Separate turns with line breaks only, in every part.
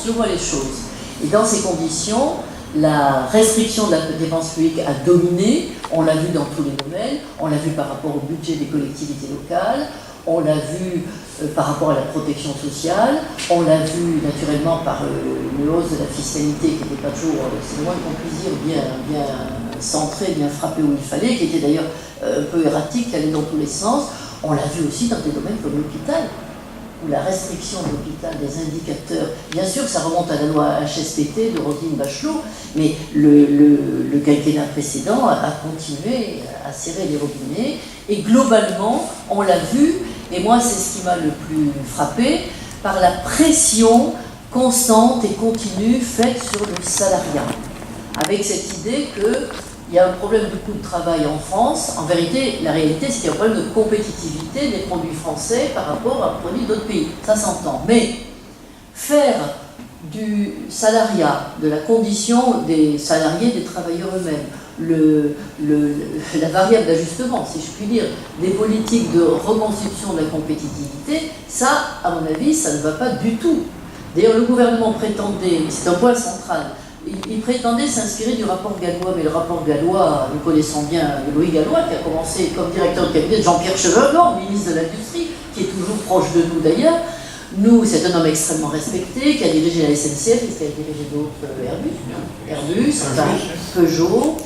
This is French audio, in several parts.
Posons-moi les choses. Et dans ces conditions, la restriction de la dépense publique a dominé, on l'a vu dans tous les domaines, on l'a vu par rapport au budget des collectivités locales, on l'a vu par rapport à la protection sociale, on l'a vu naturellement par une hausse de la fiscalité qui n'était pas toujours, c'est le moins qu'on puisse dire, bien centrée, bien frappée où il fallait, qui était d'ailleurs un peu erratique, qui allait dans tous les sens. On l'a vu aussi dans des domaines comme l'hôpital, où la restriction de l'hôpital, des indicateurs, bien sûr ça remonte à la loi HSPT de Roselyne Bachelot, mais le quinquennat précédent a continué à serrer les robinets, et globalement, on l'a vu, et moi c'est ce qui m'a le plus frappé, par la pression constante et continue faite sur le salariat, avec cette idée qu'il y a un problème de coût de travail en France. En vérité, la réalité, c'est qu'il y a un problème de compétitivité des produits français par rapport à produits d'autres pays. Ça s'entend. Mais faire du salariat, de la condition des salariés, des travailleurs eux-mêmes, la variable d'ajustement, si je puis dire, des politiques de reconstitution de la compétitivité, ça, à mon avis, ça ne va pas du tout. D'ailleurs, le gouvernement prétendait, c'est un point central, il prétendait s'inspirer du rapport Gallois, mais le rapport Gallois, nous connaissons bien Louis Gallois, qui a commencé comme directeur de cabinet de Jean-Pierre Chevènement, ministre de l'Industrie, qui est toujours proche de nous d'ailleurs. Nous, c'est un homme extrêmement respecté, qui a dirigé la SNCF, et qui a dirigé d'autres Airbus, Peugeot.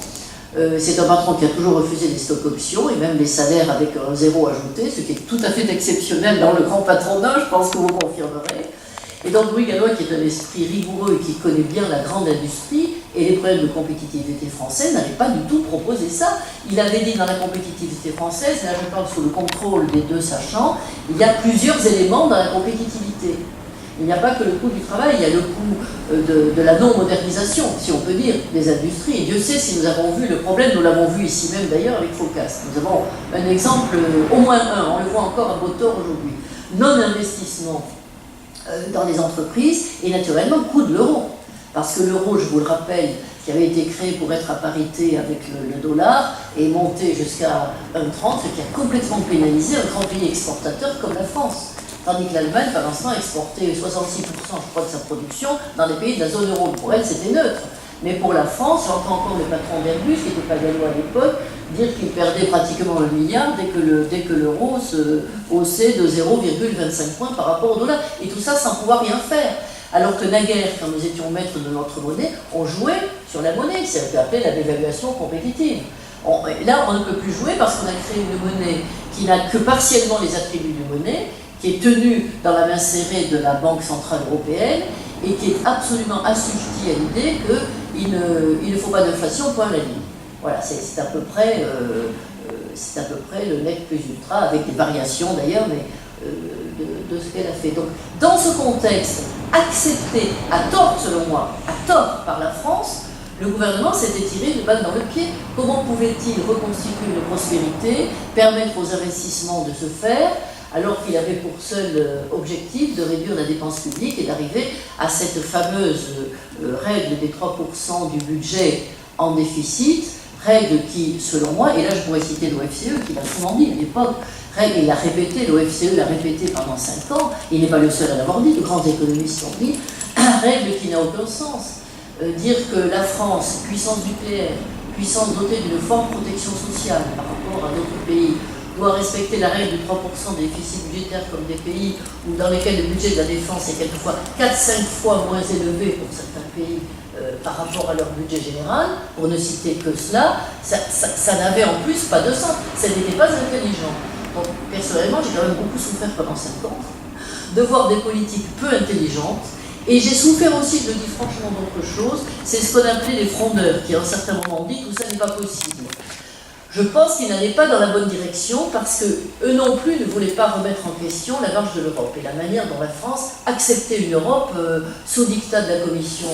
C'est un patron qui a toujours refusé les stocks options, et même les salaires avec un zéro ajouté, ce qui est tout à fait exceptionnel dans le grand patronat, je pense que vous confirmerez. Et donc Louis Gallois, qui est un esprit rigoureux et qui connaît bien la grande industrie et les problèmes de compétitivité française, n'avait pas du tout proposé ça. Il avait dit dans la compétitivité française, là je parle sous le contrôle des deux sachants, il y a plusieurs éléments dans la compétitivité. Il n'y a pas que le coût du travail, il y a le coût de la non-modernisation, si on peut dire, des industries. Et Dieu sait si nous avons vu le problème, nous l'avons vu ici même d'ailleurs avec Phocas. Nous avons un exemple, au moins un, on le voit encore à beau tort aujourd'hui. Non-investissement dans les entreprises et naturellement coût de l'euro. Parce que l'euro, je vous le rappelle, qui avait été créé pour être à parité avec le dollar, est monté jusqu'à 1,30, ce qui a complètement pénalisé un grand pays exportateur comme la France. Tandis que l'Allemagne, pendant ce temps, exportait 66%, je crois, de sa production dans les pays de la zone euro. Pour elle, c'était neutre. Mais pour la France, j'entends encore le patron d'Airbus, qui n'était pas gallois à l'époque, dire qu'il perdait pratiquement 1 milliard dès que l'euro se haussait de 0,25 points par rapport au dollar. Et tout ça sans pouvoir rien faire. Alors que naguère, quand nous étions maîtres de notre monnaie, on jouait sur la monnaie. C'est ce qu'on appelait la dévaluation compétitive. Là, on ne peut plus jouer parce qu'on a créé une monnaie qui n'a que partiellement les attributs de monnaie, qui est tenue dans la main serrée de la Banque Centrale Européenne et qui est absolument assujettie à l'idée qu'il ne faut pas d'inflation, point à la ligne. Voilà, c'est à peu près le nec plus ultra, avec des variations d'ailleurs, mais de ce qu'elle a fait. Donc, dans ce contexte, accepté à tort, selon moi, à tort par la France, le gouvernement s'était tiré une balle dans le pied. Comment pouvait-il reconstituer une prospérité, permettre aux investissements de se faire, alors qu'il avait pour seul objectif de réduire la dépense publique et d'arriver à cette fameuse règle des 3% du budget en déficit, règle qui, selon moi, et là je pourrais citer l'OFCE qui l'a souvent dit à l'époque, règle, il l'a répété, l'OFCE l'a répété pendant 5 ans, il n'est pas le seul à l'avoir dit, de grands économistes l'ont dit, règle qui n'a aucun sens. Dire que la France, puissance nucléaire, puissance dotée d'une forte protection sociale par rapport à d'autres pays, doit respecter la règle de 3% des déficits budgétaires comme des pays où dans lesquels le budget de la défense est quelquefois 4-5 fois moins élevé pour certains pays par rapport à leur budget général, pour ne citer que cela, ça n'avait en plus pas de sens, ça n'était pas intelligent. Donc personnellement, j'ai quand même beaucoup souffert pendant 5 ans de voir des politiques peu intelligentes, et j'ai souffert aussi, je le dis franchement, d'autre chose, c'est ce qu'on appelait les frondeurs, qui à un certain moment ont dit tout ça n'est pas possible. Je pense qu'ils n'allaient pas dans la bonne direction parce qu'eux non plus ne voulaient pas remettre en question la marche de l'Europe et la manière dont la France acceptait une Europe sous dictat de la Commission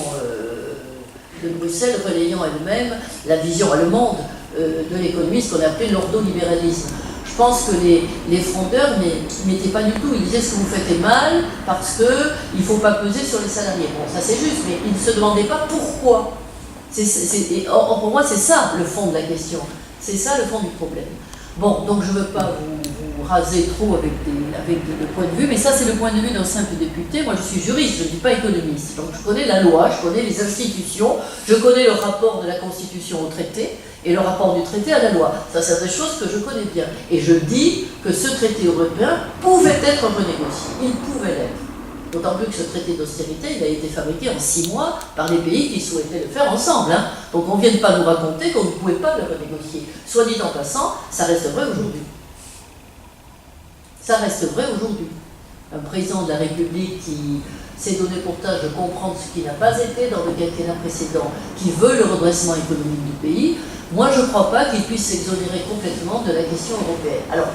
de Bruxelles, relayant elle-même la vision allemande de l'économie, ce qu'on appelait l'ordolibéralisme. Je pense que les frondeurs n'y mettaient pas du tout. Ils disaient ce que vous faites est mal parce qu'il ne faut pas peser sur les salariés. Bon, ça c'est juste, mais ils ne se demandaient pas pourquoi. Pour moi, c'est ça le fond de la question. C'est ça le fond du problème. Bon, donc je ne veux pas vous raser trop avec le point de vue, mais ça c'est le point de vue d'un simple député. Moi je suis juriste, je ne suis pas économiste, donc je connais la loi, je connais les institutions, je connais le rapport de la Constitution au traité et le rapport du traité à la loi. Ça c'est des choses que je connais bien. Et je dis que ce traité européen pouvait être renégocié, il pouvait l'être. D'autant plus que ce traité d'austérité, il a été fabriqué en 6 mois par les pays qui souhaitaient le faire ensemble. Hein. Donc on ne vient pas nous raconter qu'on ne pouvait pas le renégocier. Soit dit en passant, ça reste vrai aujourd'hui. Ça reste vrai aujourd'hui. Un président de la République qui s'est donné pour tâche de comprendre ce qui n'a pas été dans le quinquennat précédent, qui veut le redressement économique du pays, moi je ne crois pas qu'il puisse s'exonérer complètement de la question européenne. Alors,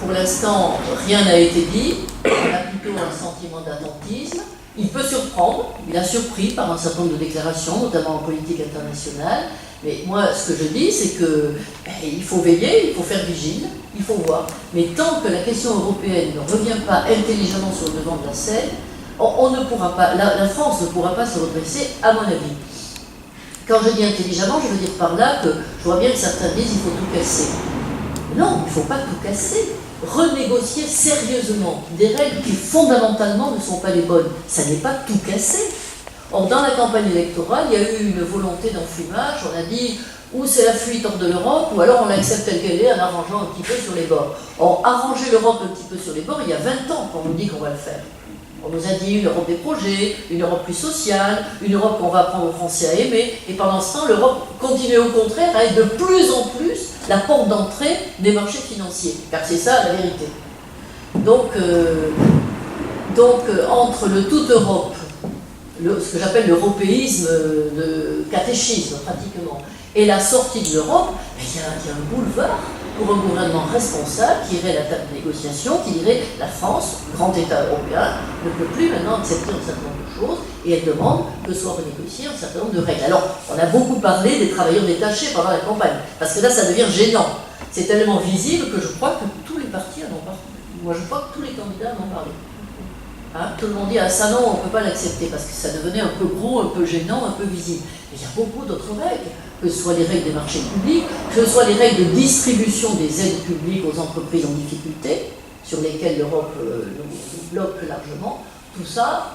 pour l'instant, rien n'a été dit, on a plutôt un sentiment d'attentisme. Il peut surprendre, il a surpris par un certain nombre de déclarations, notamment en politique internationale. Mais moi, ce que je dis, c'est qu'il faut veiller, il faut faire vigile, il faut voir. Mais tant que la question européenne ne revient pas intelligemment sur le devant de la scène, on ne pourra pas, la France ne pourra pas se redresser, à mon avis. Quand je dis intelligemment, je veux dire par là que je vois bien que certains disent qu'il faut tout casser. Non, il ne faut pas tout casser. Renégocier sérieusement des règles qui fondamentalement ne sont pas les bonnes. Ça n'est pas tout casser. Or, dans la campagne électorale, il y a eu une volonté d'enfumage. On a dit ou c'est la fuite hors de l'Europe, ou alors on l'accepte telle qu'elle est en arrangeant un petit peu sur les bords. Or, arranger l'Europe un petit peu sur les bords, il y a 20 ans qu'on nous dit qu'on va le faire. On nous a dit une Europe des projets, une Europe plus sociale, une Europe qu'on va apprendre aux Français à aimer, et pendant ce temps, l'Europe continue au contraire à être de plus en plus la porte d'entrée des marchés financiers, car c'est ça la vérité. Donc entre le toute Europe, ce que j'appelle l'européisme de catéchisme pratiquement, et la sortie de l'Europe, il y a un boulevard pour un gouvernement responsable qui irait à la table de négociation, qui dirait la France, grand État européen, ne peut plus maintenant accepter un certain nombre de choses et elle demande que soit renégocié un certain nombre de règles. Alors, on a beaucoup parlé des travailleurs détachés pendant la campagne, parce que là, ça devient gênant. C'est tellement visible que je crois que tous les partis en ont parlé. Moi, je crois que tous les candidats en ont parlé. Hein, tout le monde dit, ah ça non, on ne peut pas l'accepter, parce que ça devenait un peu gros, un peu gênant, un peu visible. Mais il y a beaucoup d'autres règles, que ce soit les règles des marchés publics, que ce soit les règles de distribution des aides publiques aux entreprises en difficulté, sur lesquelles l'Europe nous bloque largement. Tout ça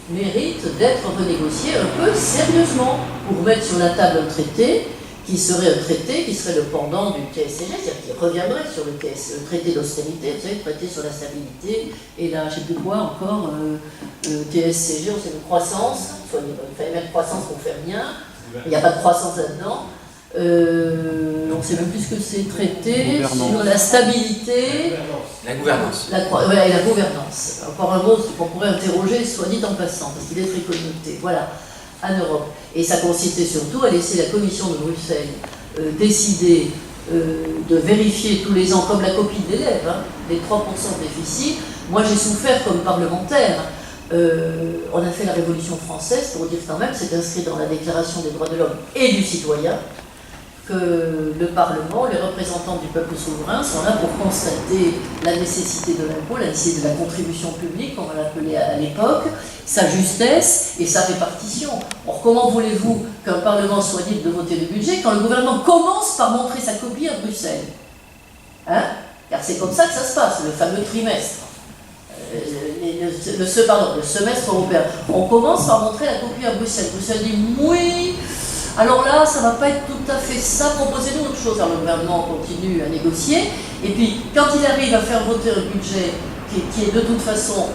mérite d'être renégocié un peu sérieusement pour mettre sur la table un traité qui serait un traité qui serait le pendant du TSCG, c'est-à-dire qui reviendrait sur le traité d'austérité, vous savez, le traité sur la stabilité, et là, je ne sais plus quoi encore, TSCG, on sait une croissance, il fallait mettre croissance pour faire rien, il n'y a pas de croissance là-dedans, on ne sait même plus ce que c'est traité, sur la stabilité,
la gouvernance.
La gouvernance, encore un mot qu'on pourrait interroger, soit dit en passant, parce qu'il est très connoté, voilà. En Europe. Et ça consistait surtout à laisser la Commission de Bruxelles décider de vérifier tous les ans, comme la copie de l'élève, hein, les 3% de déficit. Moi, j'ai souffert comme parlementaire. On a fait la Révolution française pour dire quand même, c'est inscrit dans la Déclaration des droits de l'homme et du citoyen, que le Parlement, les représentants du peuple souverain sont là pour constater la nécessité de l'impôt, la nécessité de la contribution publique, comme on l'appelait à l'époque, sa justesse et sa répartition. Or, comment voulez-vous qu'un Parlement soit libre de voter le budget quand le gouvernement commence par montrer sa copie à Bruxelles, hein? Car c'est comme ça que ça se passe, le fameux trimestre. Le semestre européen. On commence par montrer la copie à Bruxelles. Bruxelles dit oui. Alors là, ça ne va pas être tout à fait ça, proposez-nous autre chose. Alors le gouvernement continue à négocier, et puis quand il arrive à faire voter un budget qui est de toute façon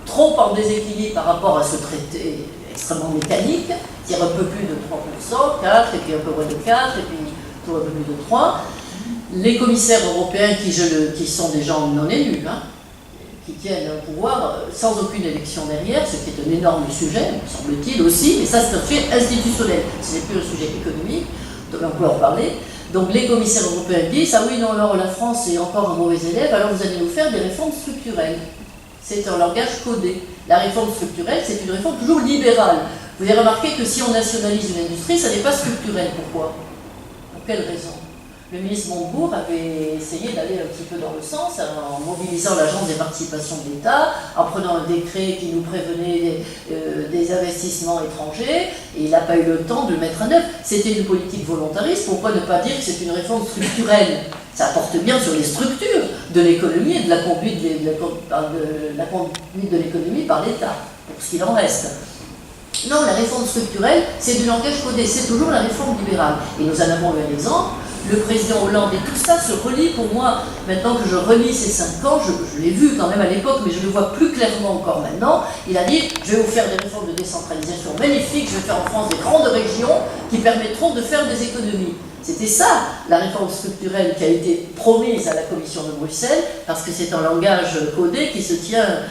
trop en déséquilibre par rapport à ce traité extrêmement mécanique, c'est-à-dire un peu plus de 3%, 4, et puis un peu moins de 4, et puis tout un peu plus de 3, les commissaires européens qui sont des gens non élus, hein, qui tiennent un pouvoir sans aucune élection derrière, ce qui est un énorme sujet, me semble-t-il aussi, mais ça c'est un sujet institutionnel, ce n'est plus un sujet économique, donc on peut en parler. Donc les commissaires européens disent, ah oui, non, alors la France est encore un mauvais élève, alors vous allez nous faire des réformes structurelles. C'est un langage codé. La réforme structurelle, c'est une réforme toujours libérale. Vous avez remarqué que si on nationalise une industrie, ça n'est pas structurel. Pourquoi? Pour quelle raison? Le ministre Montebourg avait essayé d'aller un petit peu dans le sens en mobilisant l'Agence des participations de l'État, en prenant un décret qui nous prévenait des investissements étrangers, et il n'a pas eu le temps de le mettre en œuvre. C'était une politique volontariste, pourquoi ne pas dire que c'est une réforme structurelle? Ça porte bien sur les structures de l'économie et de la conduite de l'économie par l'État, pour ce qu'il en reste. Non, la réforme structurelle, c'est du langage codé, c'est toujours la réforme libérale. Et nous en avons eu un exemple. Le président Hollande, et tout ça se relie pour moi, maintenant que je relis ces 5 ans, je l'ai vu quand même à l'époque, mais je le vois plus clairement encore maintenant, il a dit, je vais vous faire des réformes de décentralisation magnifiques, je vais faire en France des grandes régions qui permettront de faire des économies. C'était ça, la réforme structurelle qui a été promise à la Commission de Bruxelles, parce que c'est un langage codé qui se tient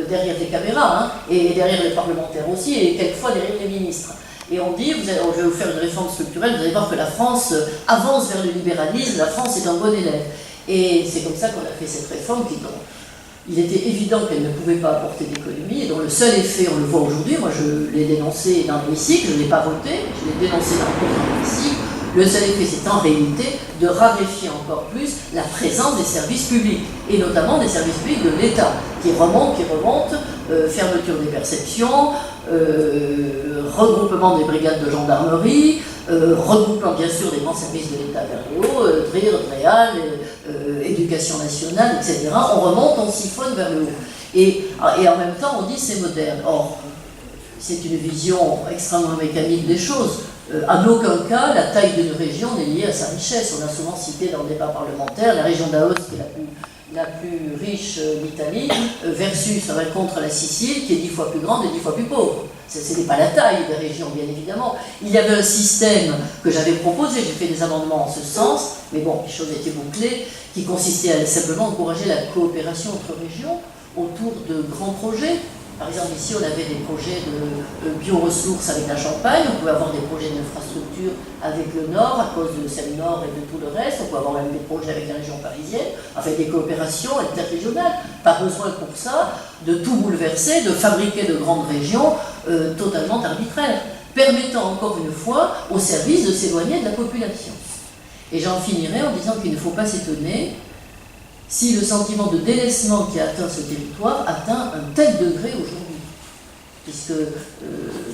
derrière les caméras, hein, et derrière les parlementaires aussi, et quelquefois derrière les ministres. Et on dit, je vais vous faire une réforme structurelle, vous allez voir que la France avance vers le libéralisme, la France est un bon élève. Et c'est comme ça qu'on a fait cette réforme il était évident qu'elle ne pouvait pas apporter d'économie, et dont le seul effet, on le voit aujourd'hui, moi je l'ai dénoncé dans l'hémicycle, je ne l'ai pas voté, je l'ai dénoncé dans l'hémicycle, le seul effet c'est en réalité de raréfier encore plus la présence des services publics, et notamment des services publics de l'État, qui remontent, fermeture des perceptions, regroupement des brigades de gendarmerie, regroupement bien sûr des grands services de l'État vers les hauts, DRIR, DREAL, éducation nationale, etc. On remonte, on siphonne vers le haut. Et en même temps, on dit c'est moderne. Or, c'est une vision extrêmement mécanique des choses. En aucun cas, la taille d'une région n'est liée à sa richesse. On a souvent cité dans le débat parlementaire la région d'Aoste, qui est la plus riche d'Italie, versus contre la Sicile, qui est 10 fois plus grande et 10 fois plus pauvre. Ce n'est pas la taille des régions, bien évidemment. Il y avait un système que j'avais proposé, j'ai fait des amendements en ce sens, mais bon, les choses étaient bouclées, qui consistait à simplement encourager la coopération entre régions autour de grands projets. Par exemple, ici, on avait des projets de bioressources avec la Champagne, on pouvait avoir des projets d'infrastructure avec le Nord, à cause de Seine-Nord et de tout le reste, on pouvait avoir même des projets avec la région parisienne, enfin des coopérations interrégionales. Pas besoin pour ça de tout bouleverser, de fabriquer de grandes régions totalement arbitraires, permettant encore une fois aux services de s'éloigner de la population. Et j'en finirai en disant qu'il ne faut pas s'étonner si le sentiment de délaissement qui a atteint ce territoire atteint un tel degré aujourd'hui, puisque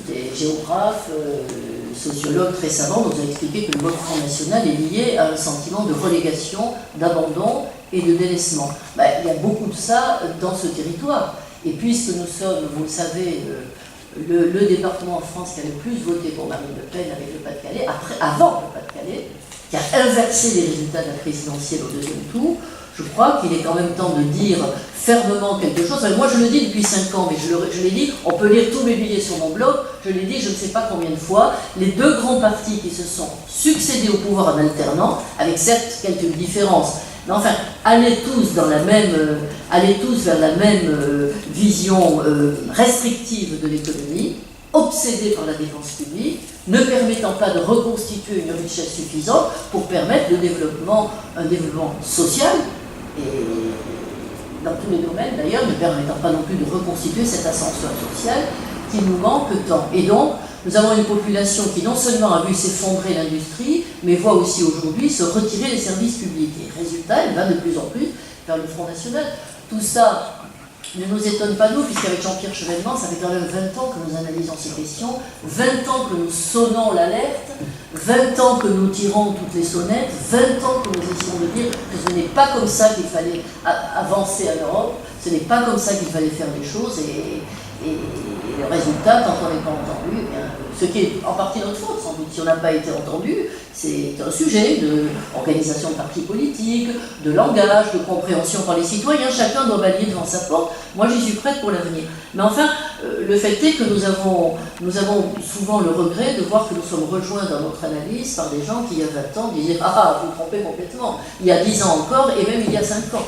des géographes, sociologues très savants nous ont expliqué que le vote Front National est lié à un sentiment de relégation, d'abandon et de délaissement. Il y a beaucoup de ça dans ce territoire. Et puisque nous sommes, vous le savez, le département en France qui a le plus voté pour Marine Le Pen avec le Pas-de-Calais, avant le Pas-de-Calais, qui a inversé les résultats de la présidentielle au deuxième tour, je crois qu'il est quand même temps de dire fermement quelque chose. Moi, je le dis depuis 5 ans, mais je l'ai dit, on peut lire tous mes billets sur mon blog, je l'ai dit je ne sais pas combien de fois, les deux grands partis qui se sont succédés au pouvoir en alternant, avec certes quelques différences, mais enfin, allez tous vers la même vision restrictive de l'économie, obsédés par la dépense publique, ne permettant pas de reconstituer une richesse suffisante pour permettre un développement social, et dans tous les domaines d'ailleurs, ne permettant pas non plus de reconstituer cet ascenseur social qui nous manque tant. Et donc, nous avons une population qui non seulement a vu s'effondrer l'industrie, mais voit aussi aujourd'hui se retirer les services publics. Et résultat, elle va de plus en plus vers le Front National. Tout ça ne nous étonne pas nous, puisqu'avec Jean-Pierre Chevènement, ça fait quand même 20 ans que nous analysons ces questions, 20 ans que nous sonnons l'alerte, 20 ans que nous tirons toutes les sonnettes, 20 ans que nous essayons de dire que ce n'est pas comme ça qu'il fallait avancer à l'Europe, ce n'est pas comme ça qu'il fallait faire les choses, et le résultat, quand on n'est pas entendu, eh bien, ce qui est en partie notre faute, sans doute, si on n'a pas été entendu, c'est un sujet d'organisation de partis politiques, de langage, de compréhension par les citoyens, chacun doit balayer devant sa porte, moi j'y suis prête pour l'avenir. Mais enfin, le fait est que nous avons souvent le regret de voir que nous sommes rejoints dans notre analyse par des gens qui, il y a 20 ans, disaient « Ah, vous vous trompez complètement », il y a 10 ans encore, et même il y a 5 ans.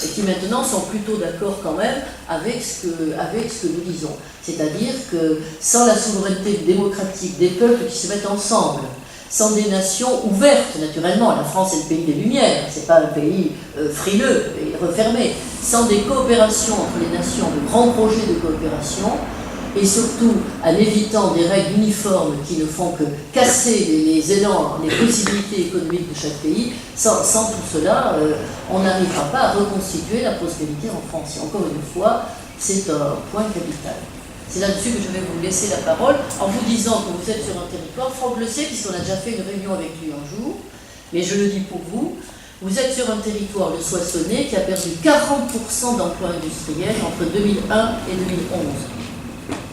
Et qui maintenant sont plutôt d'accord quand même avec ce que nous disons. C'est-à-dire que sans la souveraineté démocratique des peuples qui se mettent ensemble, sans des nations ouvertes, naturellement, la France est le pays des Lumières, c'est pas un pays frileux et refermé, sans des coopérations entre les nations, de grands projets de coopération, et surtout en évitant des règles uniformes qui ne font que casser les élans, les possibilités économiques de chaque pays, sans tout cela, on n'arrivera pas à reconstituer la prospérité en France. Et encore une fois, c'est un point capital. C'est là-dessus que je vais vous laisser la parole, en vous disant que vous êtes sur un territoire, Franck le sait, puisqu'on a déjà fait une réunion avec lui un jour, mais je le dis pour vous, Vous êtes sur un territoire, le Soissonnais, qui a perdu 40% d'emplois industriels entre 2001 et 2011.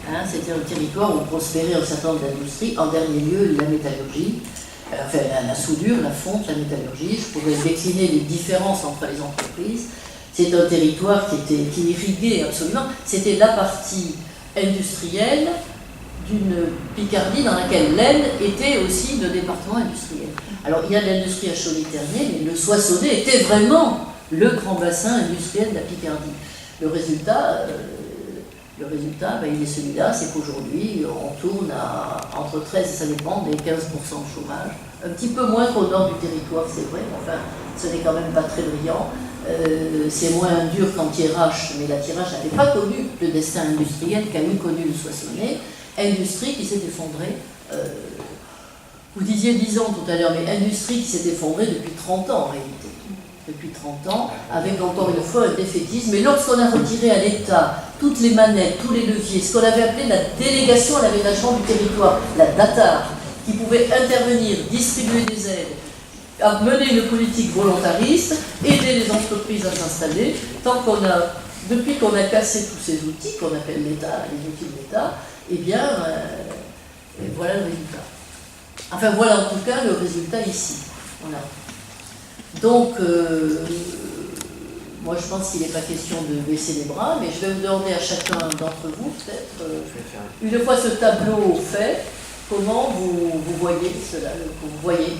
Hein, c'était un territoire où prospérait un certain nombre d'industries, en dernier lieu la métallurgie, enfin la soudure, la fonte, la métallurgie. Je pourrais décliner les différences entre les entreprises. C'est un territoire qui irriguait absolument. C'était la partie industrielle d'une Picardie dans laquelle l'Aisne était aussi le département industriel. Alors il y a de l'industrie à Cholet-Ternier, mais le Soissonnais était vraiment le grand bassin industriel de la Picardie. Le résultat, il est celui-là, c'est qu'aujourd'hui on tourne à entre 13, ça dépend, des 15% de chômage. Un petit peu moins qu'au nord du territoire, c'est vrai, mais enfin ce n'est quand même pas très brillant. C'est moins dur qu'en Thiérache, mais la Thiérache n'avait pas connu le destin industriel qu'a connu le Soissonnais. Industrie qui s'est effondrée, vous disiez 10 ans tout à l'heure, mais industrie qui s'est effondrée depuis 30 ans en réalité. Depuis 30 ans, avec encore une fois un défaitisme. Et lorsqu'on a retiré à l'État toutes les manettes, tous les leviers, ce qu'on avait appelé la délégation à l'aménagement du territoire, la DATAR, qui pouvait intervenir, distribuer des aides, à mener une politique volontariste, aider les entreprises à s'installer, depuis qu'on a cassé tous ces outils qu'on appelle l'État, les outils de l'État, eh bien, voilà le résultat. Enfin, voilà en tout cas le résultat ici. Voilà. Donc, moi je pense qu'il n'est pas question de baisser les bras, mais je vais vous demander à chacun d'entre vous, peut-être, une fois ce tableau fait, comment vous voyez cela,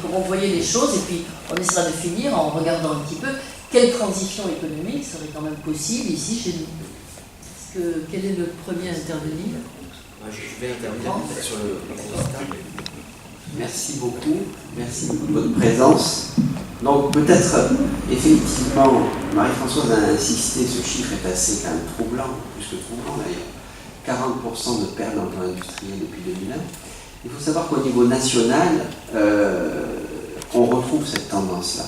comment vous voyez les choses, et puis on essaiera de finir en regardant un petit peu quelle transition économique serait quand même possible ici chez nous. Quel est le premier à intervenir?
Je vais intervenir sur le constat. Merci beaucoup de votre présence. Donc peut-être, effectivement, Marie-Françoise a insisté, ce chiffre est assez quand même troublant, plus que troublant d'ailleurs, 40% de perte d'emplois industriels depuis 2001. Il faut savoir qu'au niveau national, on retrouve cette tendance-là.